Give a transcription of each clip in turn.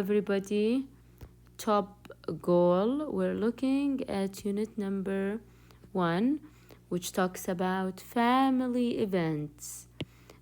Everybody, top goal. We're looking at unit number 1, which talks about family events.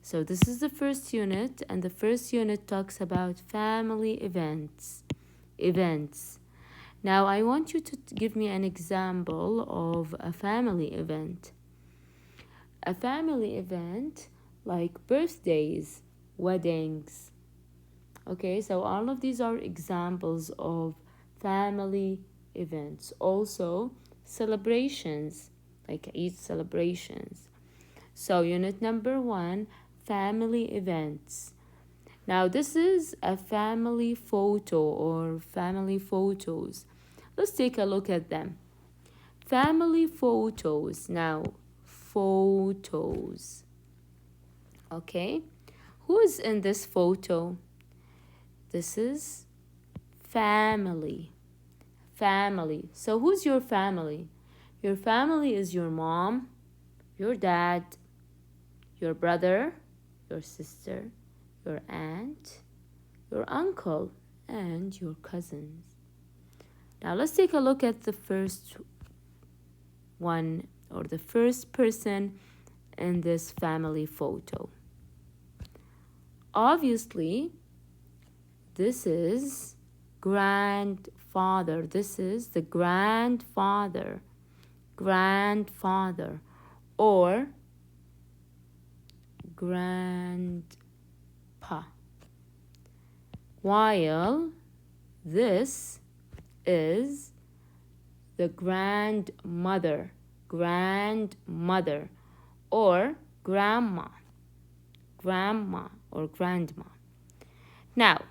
So this is the first unit, and the first unit talks about family events. Now I want you to give me an example of a family event. A family event like birthdays, weddings. Okay, so all of these are examples of family events. Also, celebrations, like Eid celebrations. So, unit number 1, family events. Now, this is a family photo or family photos. Let's take a look at them. Family photos. Now, photos. Okay, who is in this photo? This is family. Family. So who's your family? Your family is your mom, your dad, your brother, your sister, your aunt, your uncle, and your cousins. Now let's take a look at the first one, or the first person in this family photo. Obviously, this is grandfather. This is the grandfather. Grandfather or grandpa. While this is the grandmother. Grandmother or grandma. Grandma or grandma. Now,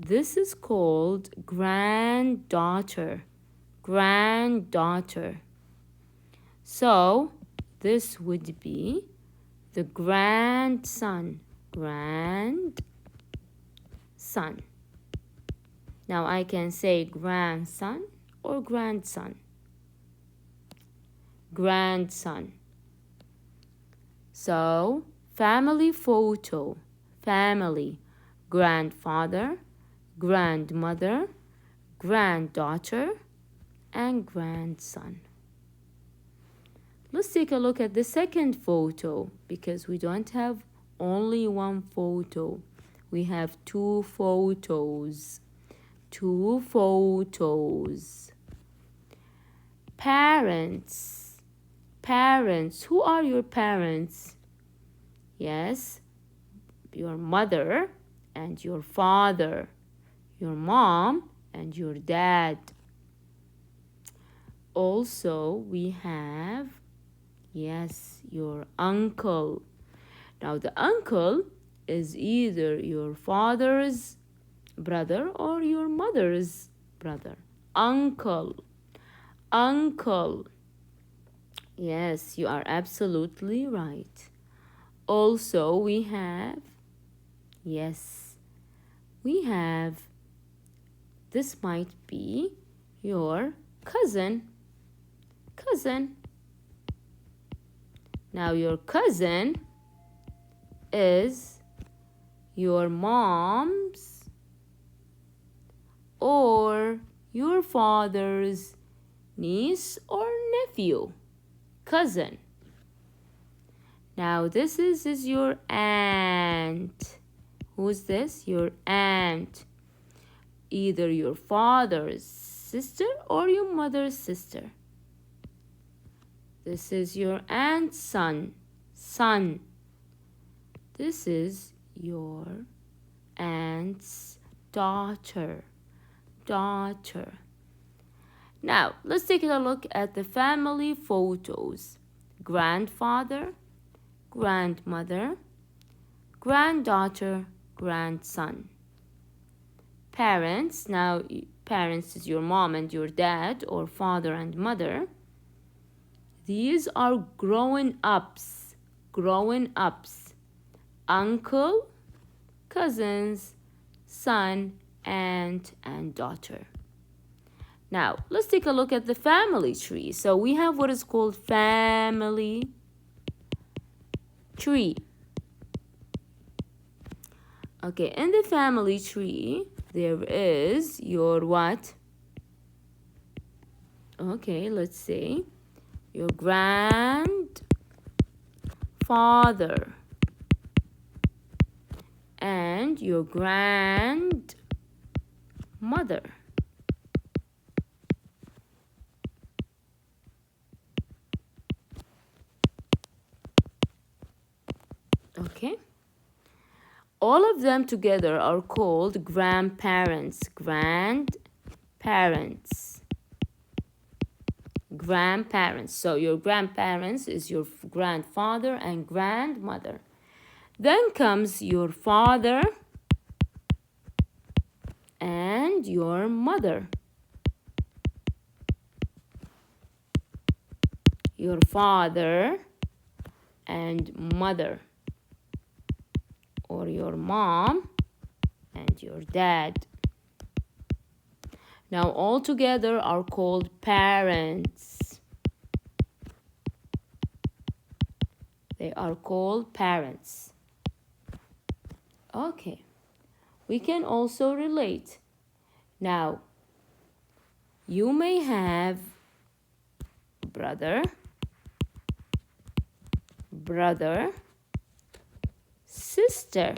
this is called granddaughter. Granddaughter. So, this would be the grandson. Grandson. Now, I can say grandson or grandson. Grandson. So, family photo. Family. Grandfather, grandmother, granddaughter, and grandson. Let's take a look at the second photo, because we don't have only one photo. We have two photos. Two photos. Parents. Parents. Who are your parents? Yes, your mother and your father, your mom and your dad. Also, we have, yes, your uncle. Now, the uncle is either your father's brother or your mother's brother. Uncle. Uncle. Yes, you are absolutely right. Also, we have, yes, we have, this might be your cousin. Cousin. Now, your cousin is your mom's or your father's niece or nephew. Cousin. Now, this is your aunt. Who's this? Your aunt. Either your father's sister or your mother's sister. This is your aunt's son. Son. This is your aunt's daughter. Daughter. Now, let's take a look at the family photos. Grandfather, grandmother, granddaughter, grandson. Parents. Now, parents is your mom and your dad, or father and mother. These are grown-ups. Grown-ups. Uncle, cousins, son, aunt, and daughter. Now, let's take a look at the family tree. So we have what is called family tree. Okay, in the family tree, there is your what? Okay, let's see. Your grandfather and your grandmother. Okay. All of them together are called grandparents. Grandparents. So your grandparents is your grandfather and grandmother. Then comes your father and your mother. Your father and mother, or your mom and your dad. Now all together are called parents. They are called parents. Okay, we can also relate. Now, you may have brother, sister.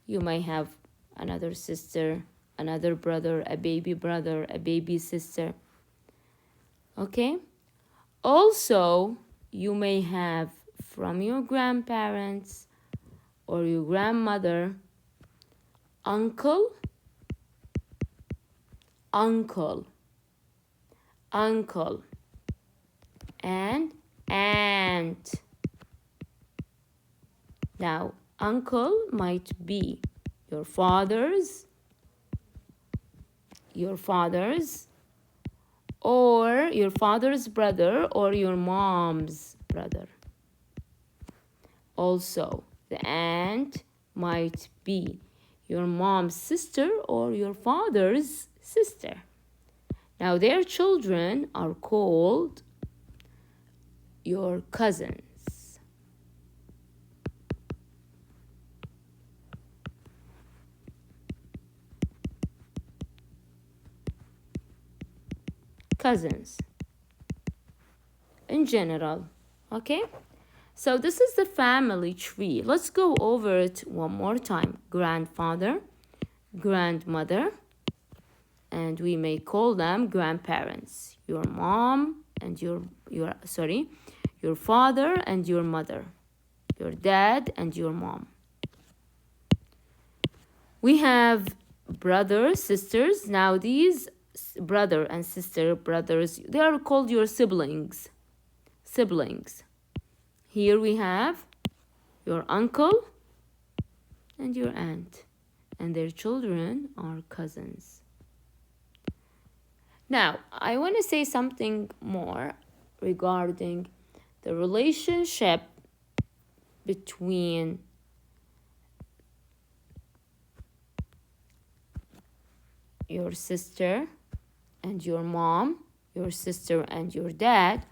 You may have another sister, another brother, a baby sister. Okay? Also, you may have from your grandparents or your grandmother, uncle, and aunt. Now, uncle might be your father's, or your father's brother, or your mom's brother. Also, the aunt might be your mom's sister or your father's sister. Now, their children are called your cousins. Cousins in general. Okay? So this is the family tree. Let's go over it one more time. Grandfather, grandmother, and we may call them grandparents. Your mom and your father and your mother. Your dad and your mom. We have brothers, sisters. Now these brother and sister, brothers, they are called your siblings. Here we have your uncle and your aunt, and their children are cousins. Now, I want to say something more regarding the relationship between your sister and your mom, your sister and your dad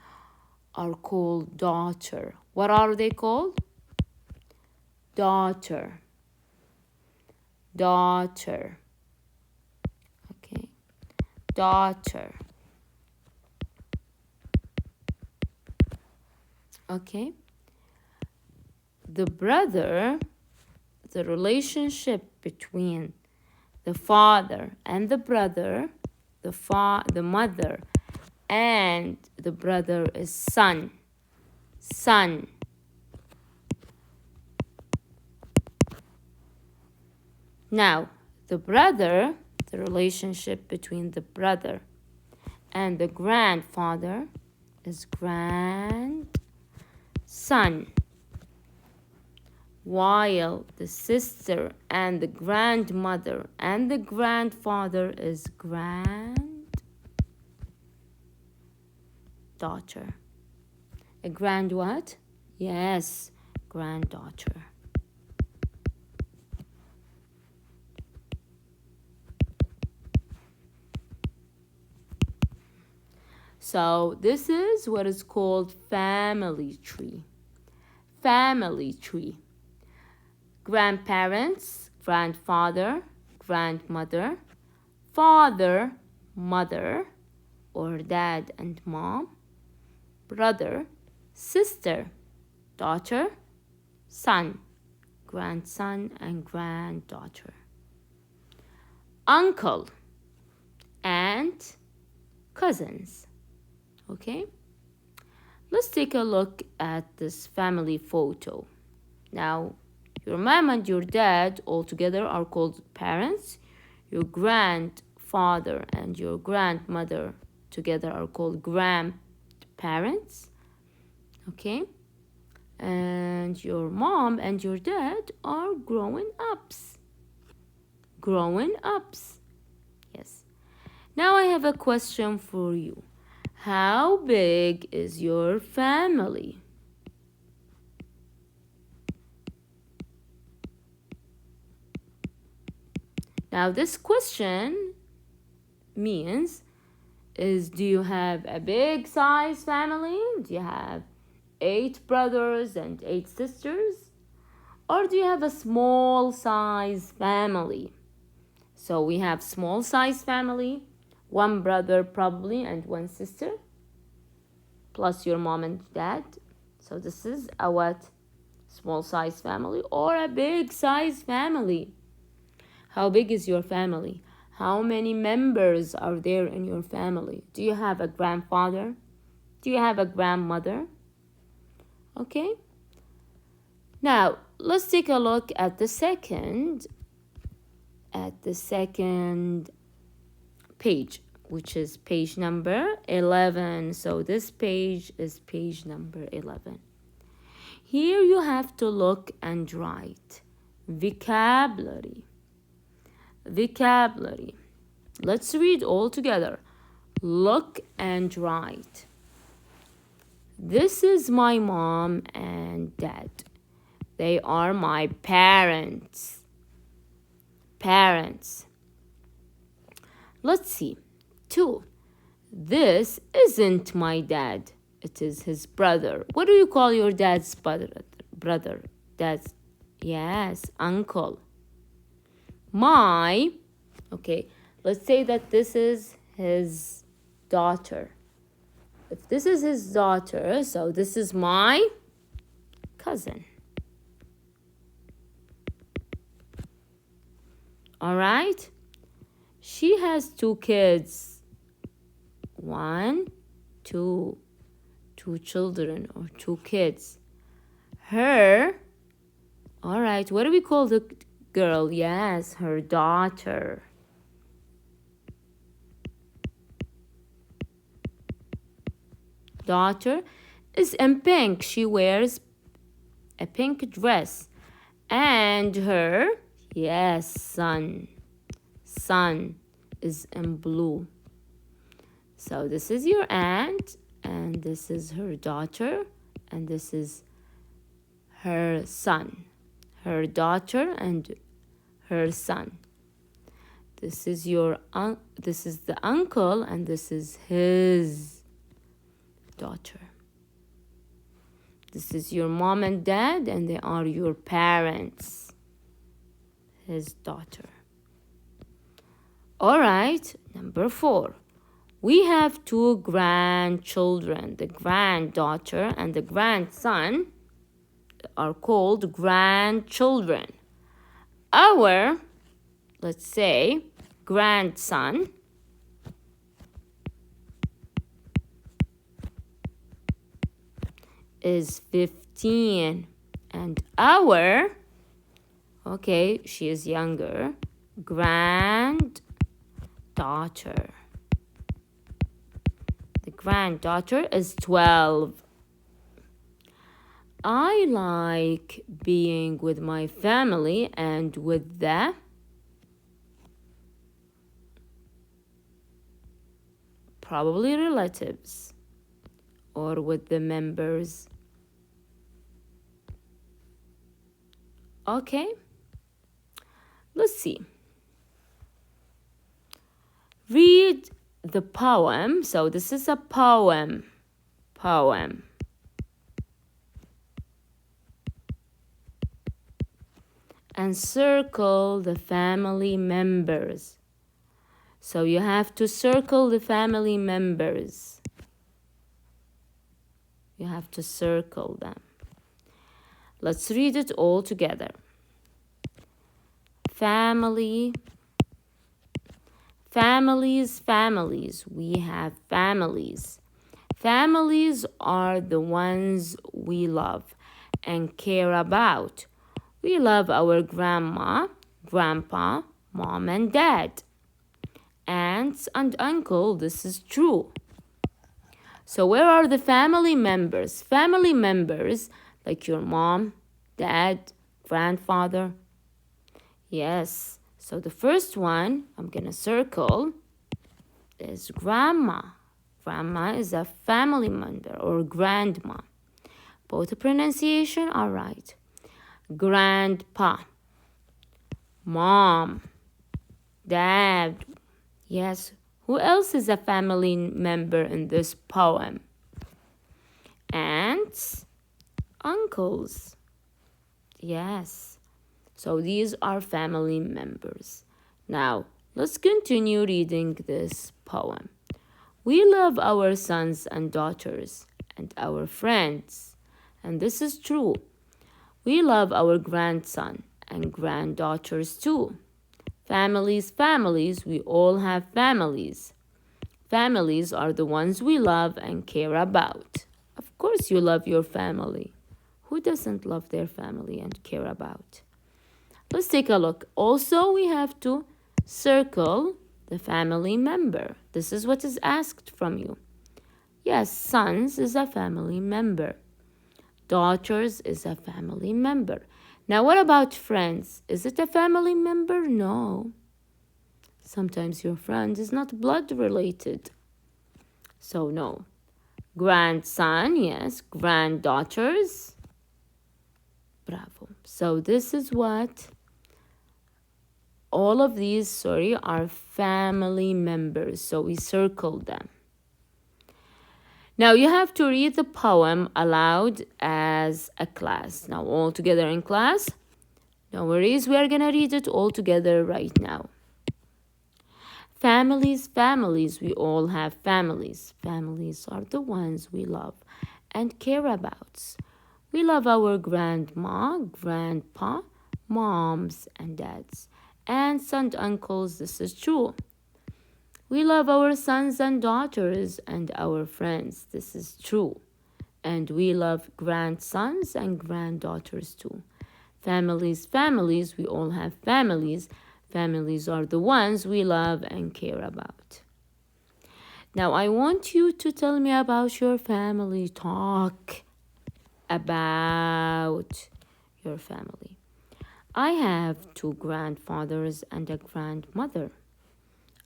are called daughter. What are they called? Daughter. Okay. Daughter. Okay. The relationship between the father and the brother, the mother and the brother is son. Now, the relationship between the brother and the grandfather is grandson, while the sister and the grandmother and the grandfather is granddaughter. A grand what? Yes, granddaughter. So this is what is called family tree. grandparents, grandfather, grandmother, father, mother, or dad and mom, brother, sister, daughter, son, grandson and granddaughter, uncle, aunt, cousins. Okay? Let's take a look at this family photo. Now, your mom and your dad all together are called parents. Your grandfather and your grandmother together are called grandparents. Okay? And your mom and your dad are growing ups. Growing ups. Yes. Now I have a question for you. How big is your family? Now this question means do you have a big size family? Do you have 8 brothers and 8 sisters? Or do you have a small size family? So we have small size family, 1 brother probably and 1 sister, plus your mom and dad. So this is a what? Small size family or a big size family? How big is your family? How many members are there in your family? Do you have a grandfather? Do you have a grandmother? Okay. Now, let's take a look at the second page, which is page number 11. So this page is page number 11. Here you have to look and write vocabulary. Vocabulary. Let's read all together. Look and write. This is my mom and dad. They are my parents. Parents. Let's see. 2. This isn't my dad. It is his brother. What do you call your dad's brother? Dad's, yes, uncle. Okay, let's say that this is his daughter. If this is his daughter, so this is my cousin. All right? She has 2 kids. 2 children or 2 kids. Her, all right, what do we call the girl? Yes, her daughter. Daughter is in pink. She wears a pink dress. And her, yes, son. Son is in blue. So this is your aunt, and this is her daughter, and this is her son. Her daughter and her son. This is this is the uncle, and this is his daughter. This is your mom and dad, and they are your parents. His daughter. All right, number 4. We have 2 grandchildren. The granddaughter and the grandson are called grandchildren. Our, let's say, grandson is 15. And our, okay, she is younger, granddaughter. The granddaughter is 12. I like being with my family and with the probably relatives or with the members. Okay, let's see. Read the poem. So this is a poem. and circle the family members. So you have to circle the family members. You have to circle them. Let's read it all together. Family, families, families. We have families. Families are the ones we love and care about. We love our grandma, grandpa, mom, and dad. Aunts and uncle, this is true. So where are the family members? Family members like your mom, dad, grandfather. Yes, so the first one I'm gonna circle is grandma. Grandma is a family member, or grandma. Both pronunciation are right. Grandpa, mom, dad. Yes, who else is a family member in this poem? Aunts, uncles. Yes, so these are family members. Now, let's continue reading this poem. We love our sons and daughters and our friends. And this is true. We love our grandson and granddaughters too. Families, families, we all have families. Families are the ones we love and care about. Of course you love your family. Who doesn't love their family and care about? Let's take a look. Also, we have to circle the family member. This is what is asked from you. Yes, sons is a family member. Daughters is a family member. Now, what about friends? Is it a family member? No. Sometimes your friend is not blood related. So, no. Grandson, yes. Granddaughters. Bravo. So, this is what all of these, are family members. So, we circled them. Now you have to read the poem aloud as a class. Now all together in class. No worries, we are gonna read it all together right now. Families, families, we all have families. Families are the ones we love and care about. We love our grandma, grandpa, moms and dads, aunts and uncles. This is true. We love our sons and daughters and our friends. This is true. And we love grandsons and granddaughters too. Families, families, we all have families. Families are the ones we love and care about. Now, I want you to tell me about your family. Talk about your family. I have 2 grandfathers and a grandmother.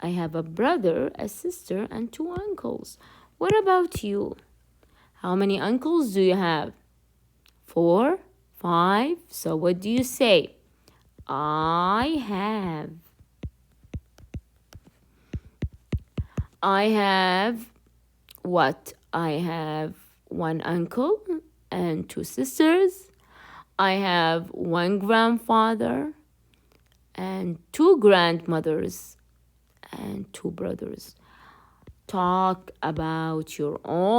I have a brother, a sister, and 2 uncles. What about you? How many uncles do you have? 4, 5. So what do you say? I have what? I have 1 uncle and 2 sisters. I have 1 grandfather and 2 grandmothers and 2 brothers. Talk about your own